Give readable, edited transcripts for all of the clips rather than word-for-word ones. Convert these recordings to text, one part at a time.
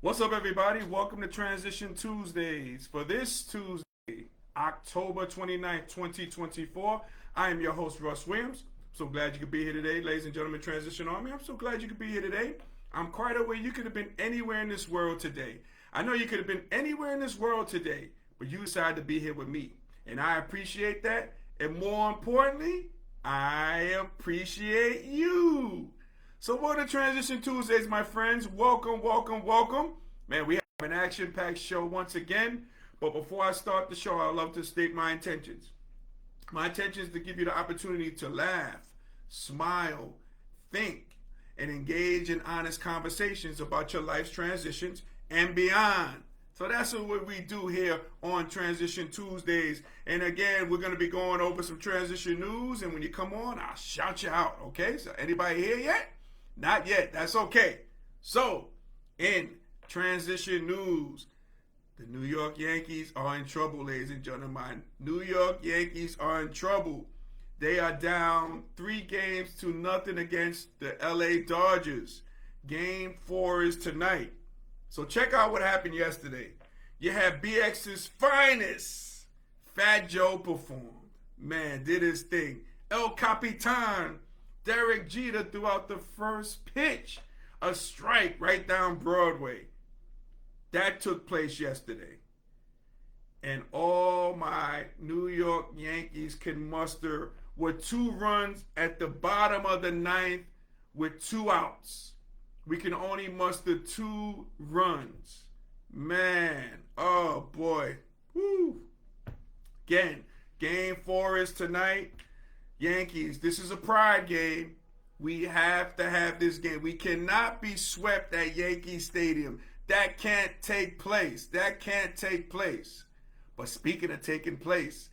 What's up, everybody? Welcome to Transition Tuesdays. For this Tuesday, October 29th, 2024, I am your host, Russ Williams. So glad you could be here today, ladies and gentlemen, Transition Army. I'm so glad you could be here today. I'm quite aware you could have been anywhere in this world today. I know you could have been anywhere in this world today, but you decided to be here with me. And I appreciate that. And more importantly, I appreciate you. So welcome to Transition Tuesdays, my friends. Welcome, welcome, welcome. Man, we have an action-packed show once again. But before I start the show, I'd love to state my intentions. My intention is to give you the opportunity to laugh, smile, think, and engage in honest conversations about your life's transitions and beyond. So that's what we do here on Transition Tuesdays. And again, we're going to be going over some transition news. And when you come on, I'll shout you out. Okay? So anybody here yet? Not yet. That's okay. So, in transition news, the New York Yankees are in trouble, ladies and gentlemen. New York Yankees are in trouble. They are down 3-0 against the LA Dodgers. Game 4 is tonight. So check out what happened yesterday. You had BX's finest, Fat Joe, performed. Man, did his thing. El Capitan, Derek Jeter, threw out the first pitch, a strike right down Broadway. That took place yesterday. And all my New York Yankees can muster were 2 runs at the bottom of the 9th with 2 outs. We can only muster 2 runs. Man, oh boy. Woo. Again, game 4 is tonight. Yankees, this is a pride game. We have to have this game. We cannot be swept at Yankee Stadium. That can't take place. That can't take place. But speaking of taking place,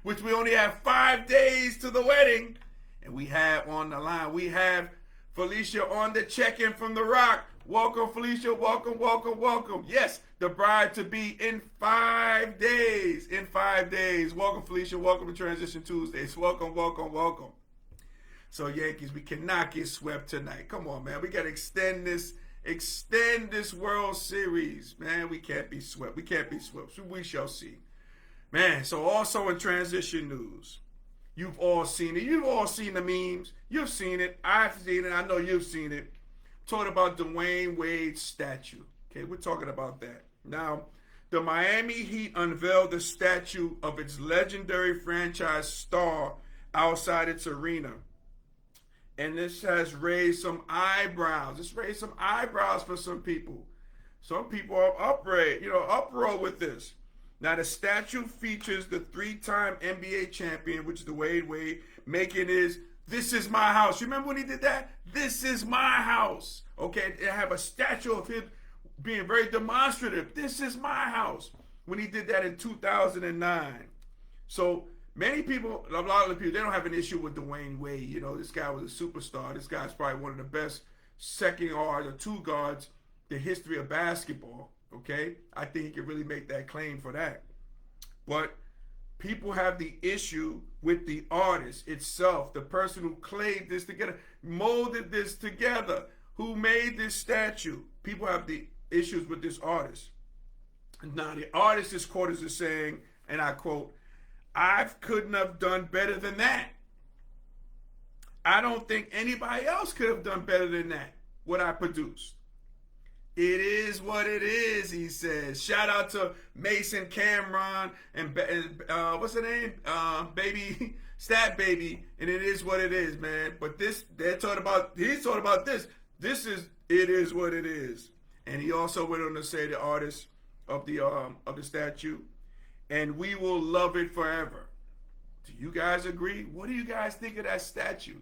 which we only have 5 days to the wedding, and we have on the line, we have Felicia on the check-in from The Rock. Welcome, Felicia. Welcome, welcome, welcome. Yes, the bride to be in 5 days. In 5 days. Welcome, Felicia. Welcome to Transition Tuesdays. Welcome, welcome, welcome. So, Yankees, we cannot get swept tonight. Come on, man. We got to extend this World Series. Man, we can't be swept. We can't be swept. So we shall see. Man, so also in transition news, you've all seen it. You've all seen the memes. You've seen it. I've seen it. I know you've seen it. Talking about Dwayne Wade's statue. Okay, we're talking about that. Now, the Miami Heat unveiled the statue of its legendary franchise star outside its arena. And this has raised some eyebrows. It's raised some eyebrows for some people. Some people are uproar with this. Now, the statue features the 3-time NBA champion, which is Dwayne Wade, making his "This is my house." You remember when he did that? This is my house. Okay, they have a statue of him being very demonstrative. This is my house. When he did that in 2009. So many people, a lot of the people, they don't have an issue with Dwayne Wade. You know, this guy was a superstar. This guy's probably one of the best second guard or 2 guards in the history of basketball. Okay, I think he could really make that claim for that. But people have the issue with the artist itself, the person who clad this together, molded this together, who made this statue. People have the issues with this artist. Now, the artist is quoted as saying, and I quote, "I couldn't have done better than that. I don't think anybody else could have done better than that, what I produced. It is what it is," he says. Shout out to Mason Cameron and what's her name? Baby Stat Baby. And it is what it is, man. But he's talking about this. It is what it is. And he also went on to say, the artist of the statue, "And we will love it forever." Do you guys agree? What do you guys think of that statue?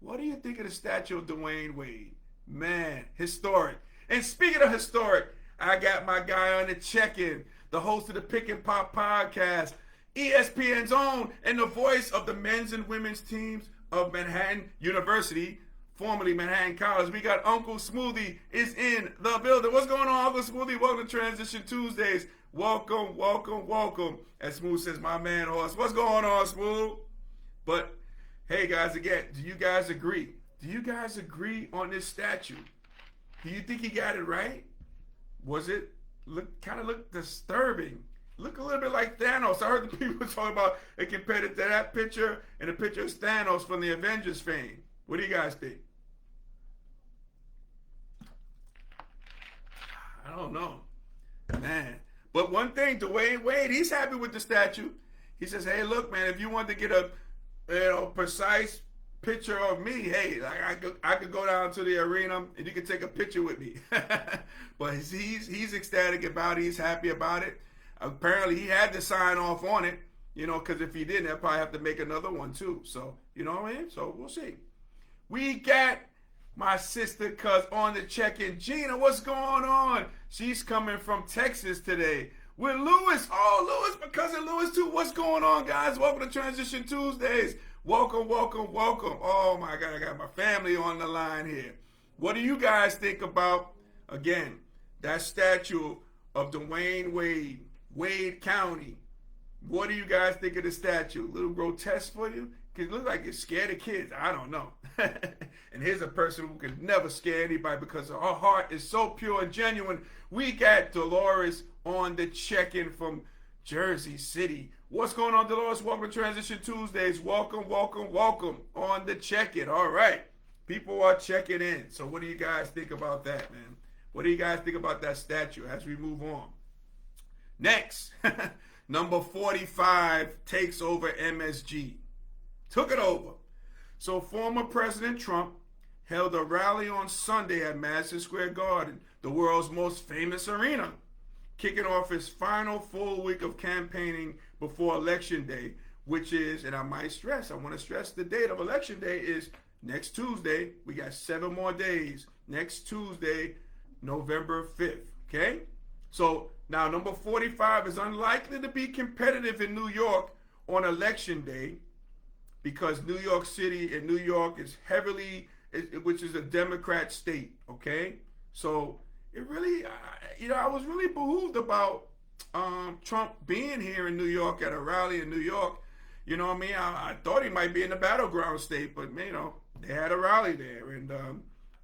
What do you think of the statue of Dwayne Wade? Man, historic. And speaking of historic, I got my guy on the check-in, the host of the Pick and Pop podcast, ESPN's own, and the voice of the men's and women's teams of Manhattan University, formerly Manhattan College. We got Uncle Smoothie is in the building. What's going on, Uncle Smoothie? Welcome to Transition Tuesdays. Welcome, welcome, welcome. As Smooth says, my man horse. What's going on, Smooth? But hey, guys, again, do you guys agree? Do you guys agree on this statue? Do you think he got it right? Was it kind of look disturbing? Look a little bit like Thanos. I heard the people talking about it compared it to that picture and the picture of Thanos from the Avengers fame. What do you guys think? I don't know, man. But one thing, Dwayne Wade, he's happy with the statue. He says, "Hey, look, man, if you want to get a precise picture of me, hey, like I could go down to the arena and you can take a picture with me." But he's ecstatic about it. He's happy about it. Apparently, he had to sign off on it, because if he didn't, I'd probably have to make another one too. So, you know what I mean? So we'll see. We got my sister cuz on the check-in. Gina, what's going on? She's coming from Texas today with Lewis. Oh, Lewis, my cousin Lewis too. What's going on, guys? Welcome to Transition Tuesdays. Welcome, welcome, welcome. Oh my God, I got my family on the line here. What do you guys think about, again, that statue of Dwayne Wade, Wade County? What do you guys think of the statue? A little grotesque for you? Because it looks like it's scared of kids. I don't know. And here's a person who could never scare anybody because her heart is so pure and genuine. We got Dolores on the check-in from Jersey City. What's going on, Dolores? Welcome to Transition Tuesdays. Welcome, welcome, welcome on the check-in. All right. People are checking in. So what do you guys think about that, man? What do you guys think about that statue as we move on? Next, number 45 takes over MSG. Took it over. So former President Trump held a rally on Sunday at Madison Square Garden, the world's most famous arena, kicking off his final full week of campaigning before Election Day, which is, and I want to stress the date of Election Day is next Tuesday. We got 7 more days. Next Tuesday, November 5th, okay? So now number 45 is unlikely to be competitive in New York on Election Day because New York City and New York is heavily, which is a Democrat state, okay? So it really, I was really behooved about Trump being here in New York at a rally in New York. You know what I mean? I thought he might be in the battleground state, but, they had a rally there. And,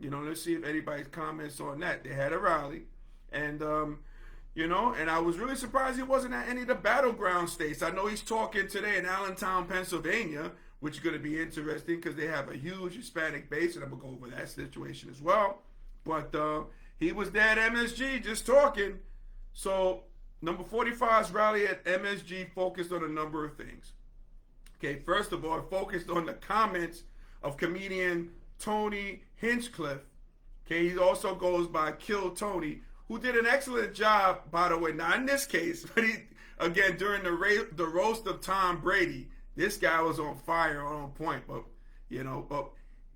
let's see if anybody comments on that. They had a rally. And, and I was really surprised he wasn't at any of the battleground states. I know he's talking today in Allentown, Pennsylvania, which is going to be interesting because they have a huge Hispanic base, and I'm going to go over that situation as well. But he was there at MSG just talking. So number 45's rally at MSG focused on a number of things. Okay, first of all, it focused on the comments of comedian Tony Hinchcliffe. Okay, he also goes by Kill Tony, who did an excellent job, by the way, not in this case, but again, during the roast of Tom Brady, this guy was on fire, on point, but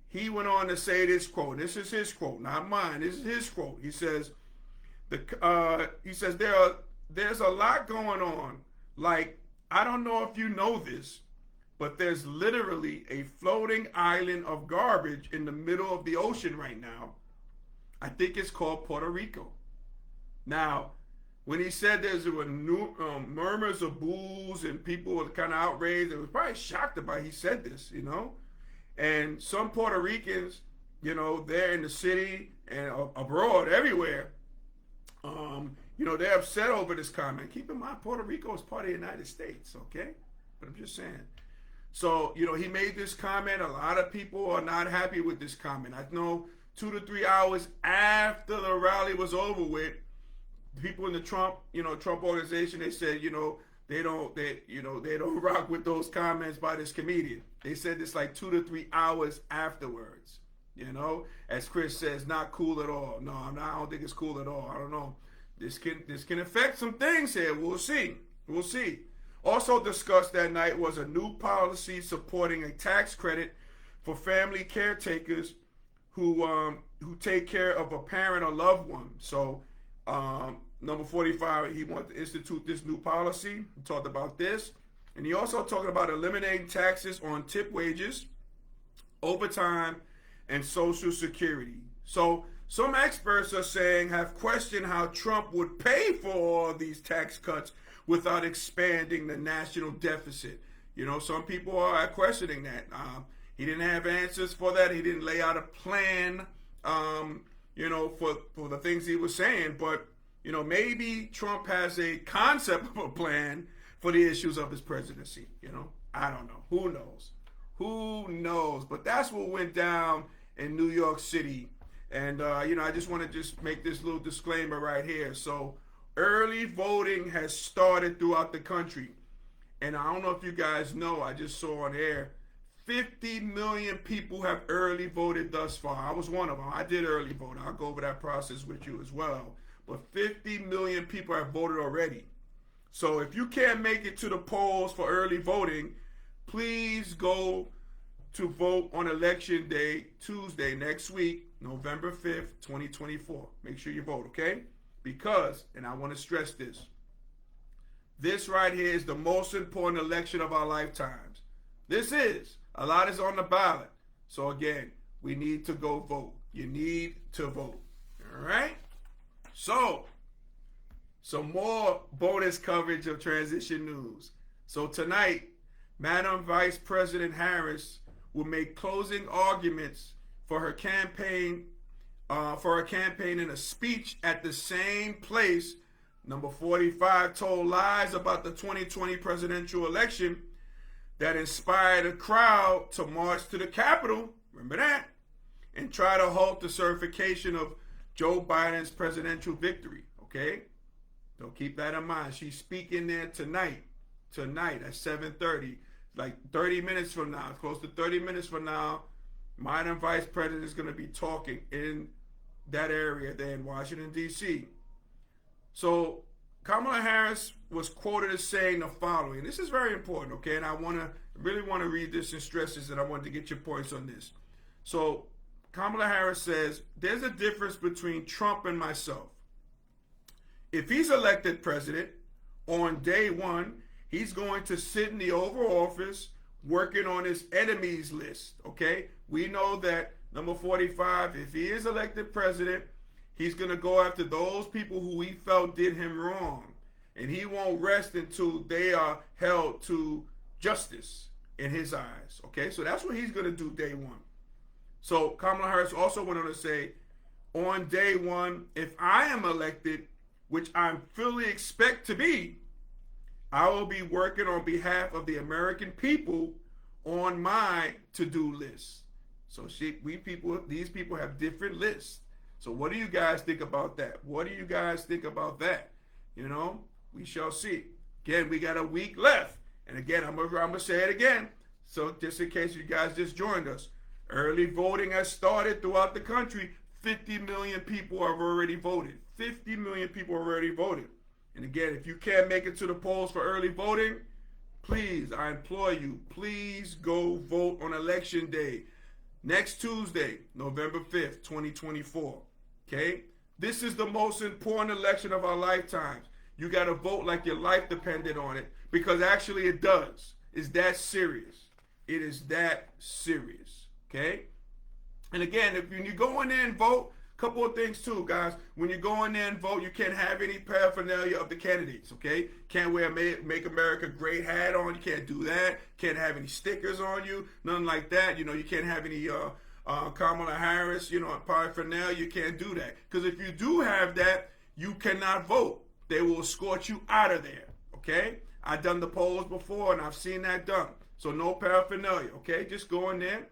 he went on to say this quote. This is his quote, not mine. This is his quote. He says, there's a lot going on. Like, I don't know if you know this, but there's literally a floating island of garbage in the middle of the ocean right now. I think it's called Puerto Rico. Now, when he said there were murmurs of boos and people were kind of outraged, they were probably shocked about he said this, And some Puerto Ricans, they're in the city and abroad, everywhere, they're upset over this comment. Keep in mind, Puerto Rico is part of the United States, okay? But I'm just saying. So, he made this comment. A lot of people are not happy with this comment. I know 2 to 3 hours after the rally was over with, people in the Trump organization, they said, they don't rock with those comments by this comedian. They said this like 2 to 3 hours afterwards. As Chris says, not cool at all. No, I don't think it's cool at all. I don't know. This can affect some things here. We'll see. We'll see. Also discussed that night was a new policy supporting a tax credit for family caretakers who take care of a parent or loved one. So number 45, he wanted to institute this new policy. He talked about this. And he also talked about eliminating taxes on tip wages, overtime, and Social Security. So some experts have questioned how Trump would pay for all these tax cuts without expanding the national deficit. Some people are questioning that. He didn't have answers for that. He didn't lay out a plan, for the things he was saying. But, maybe Trump has a concept of a plan for the issues of his presidency. I don't know. Who knows? Who knows? But that's what went down in New York City. And, I just want to just make this little disclaimer right here. So early voting has started throughout the country. And I don't know if you guys know, I just saw on air, 50 million people have early voted thus far. I was one of them. I did early vote. I'll go over that process with you as well. But 50 million people have voted already. So if you can't make it to the polls for early voting, please go to vote on Election Day, Tuesday, next week, November 5th, 2024. Make sure you vote, okay? Because, and I want to stress this right here is the most important election of our lifetimes. This is. A lot is on the ballot. So again, we need to go vote. You need to vote. All right? So, some more bonus coverage of transition news. So tonight, Madam Vice President Harris will make closing arguments for her campaign in a speech at the same place Number 45 told lies about the 2020 presidential election that inspired a crowd to march to the Capitol, remember that, and try to halt the certification of Joe Biden's presidential victory, okay? So keep that in mind. She's speaking there tonight at 7:30, like 30 minutes from now, close to 30 minutes from now. Biden Vice President is going to be talking in that area there in Washington, D.C. So Kamala Harris was quoted as saying the following. This is very important, okay? And I really want to read this and stress this, and I want to get your points on this. So Kamala Harris says, there's a difference between Trump and myself. If he's elected president, on day one, he's going to sit in the Oval Office working on his enemies list, okay? We know that number 45, if he is elected president, he's going to go after those people who he felt did him wrong. And he won't rest until they are held to justice in his eyes, okay? So that's what he's going to do day one. So Kamala Harris also went on to say, on day one, if I am elected, which I fully expect to be, I will be working on behalf of the American people on my to-do list. So these people have different lists. So what do you guys think about that? What do you guys think about that? You know, we shall see. Again, we got a week left. And again, I'm gonna say it again. So just in case you guys just joined us, early voting has started throughout the country. 50 million people have already voted. 50 million people already voted. And again, if you can't make it to the polls for early voting, please, I implore you, please go vote on Election Day. Next Tuesday, November 5th, 2024. Okay? This is the most important election of our lifetimes. You got to vote like your life depended on it, because actually it does. It's that serious. It is that serious. Okay? And again, if you go in there and vote, a couple of things too, guys. When you go in there and vote, you can't have any paraphernalia of the candidates, okay? Can't wear a Make America Great hat on. You can't do that. Can't have any stickers on you. Nothing like that. You know, you can't have any Kamala Harris, paraphernalia. You can't do that. Because if you do have that, you cannot vote. They will escort you out of there, okay? I've done the polls before, and I've seen that done. So no paraphernalia, okay? Just go in there,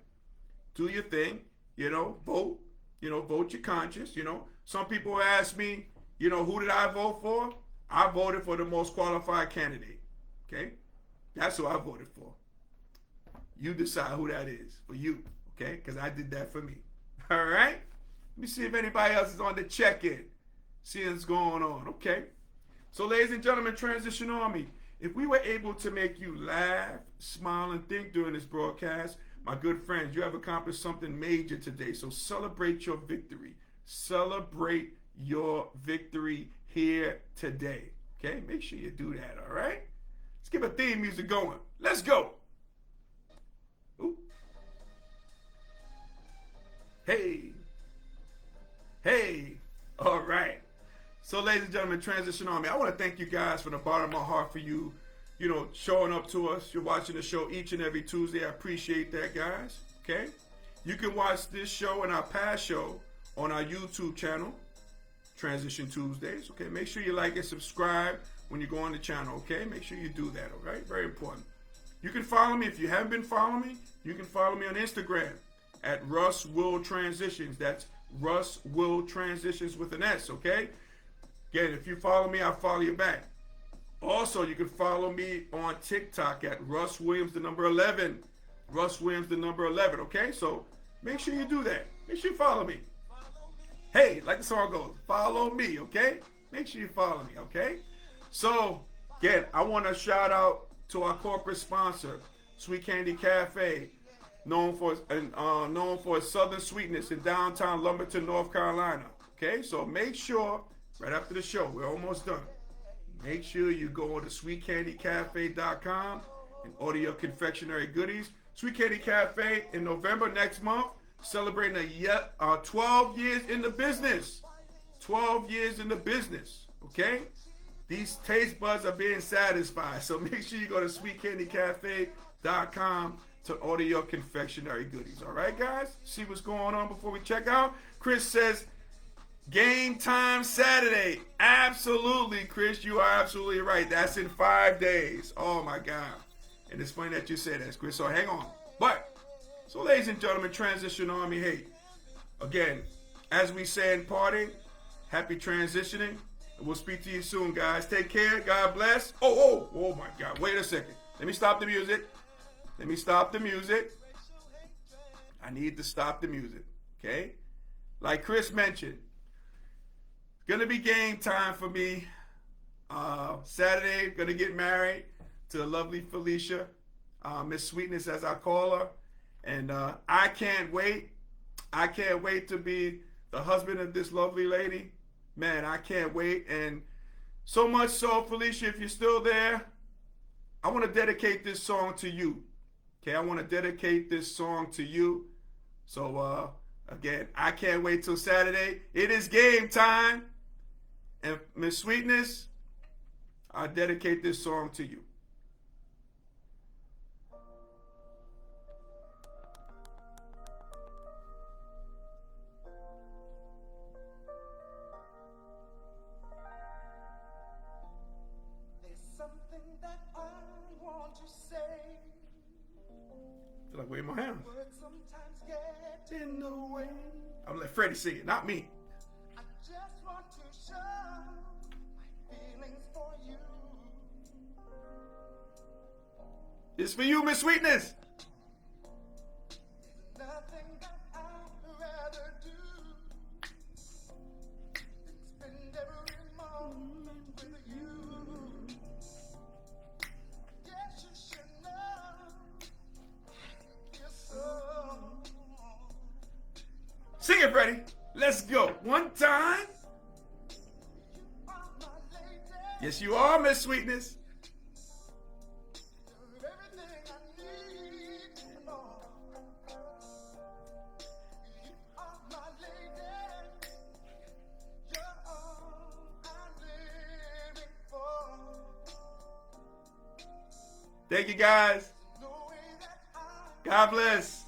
do your thing, vote. Vote your conscience, Some people ask me, who did I vote for? I voted for the most qualified candidate, okay? That's who I voted for. You decide who that is for you, okay? Because I did that for me, all right? Let me see if anybody else is on the check-in. See what's going on, okay? So, ladies and gentlemen, Transition Army, if we were able to make you laugh, smile, and think during this broadcast, my good friends, you have accomplished something major today. So celebrate your victory. Celebrate your victory here today. Okay? Make sure you do that, all right? Let's get a theme music going. Let's go. Ooh. Hey. Hey. All right. So, ladies and gentlemen, Transition Army, I want to thank you guys from the bottom of my heart for you showing up to us. You're watching the show each and every Tuesday. I appreciate that, guys. Okay? You can watch this show and our past show on our YouTube channel, Transition Tuesdays. Okay, make sure you like and subscribe when you go on the channel. Okay, make sure you do that. All right, very important. You can follow me if you haven't been following me. You can follow me on Instagram at Russ Will Transitions. That's Russ Will Transitions with an S. Okay. Again, if you follow me, I'll follow you back. Also, you can follow me on TikTok at Russ Williams, the number 11. Russ Williams, the number 11. Okay, so make sure you do that. Make sure you follow me. Hey, like the song goes, follow me, okay? Make sure you follow me, okay? So, again, I want to shout out to our corporate sponsor, Sweet Candy Cafe, known for its southern sweetness in downtown Lumberton, North Carolina. Okay, so make sure, right after the show, we're almost done. Make sure you go to sweetcandycafe.com and order your confectionery goodies. Sweet Candy Cafe in November next month, celebrating 12 years in the business. 12 years in the business, okay? These taste buds are being satisfied. So make sure you go to sweetcandycafe.com to order your confectionery goodies. All right, guys? See what's going on before we check out? Chris says, Game Time Saturday. Absolutely, Chris. You are absolutely right. That's in 5 days. Oh, my God. And it's funny that you say that, Chris. So hang on. But, so ladies and gentlemen, Transition Army, hey, again, as we say in parting, happy transitioning. And we'll speak to you soon, guys. Take care. God bless. Oh, my God. Wait a second. Let me stop the music. Let me stop the music. I need to stop the music. Okay? Like Chris mentioned, it's going to be game time for me. Saturday, going to get married to the lovely Felicia, Miss Sweetness as I call her. And I can't wait. I can't wait to be the husband of this lovely lady. Man, I can't wait. And so much so, Felicia, if you're still there, I want to dedicate this song to you. Okay, I want to dedicate this song to you. So, again, I can't wait till Saturday. It is game time. And Miss Sweetness, I dedicate this song to you. That I want to say. Feel like waving my hands. Words sometimes get In the way. I'm gonna let Freddie sing it, not me. I just want to show my feelings for you. It's for you, Miss Sweetness. There's nothing that I'd rather do than spend every moment with you. Yes, you should know. You're so. Sing it, Freddie. Let's go. One time. You are my lady. Yes, you are, Miss Sweetness. You're everything I need and more. You are my lady. You're all I'm living for. Thank you, guys. No way that I God bless.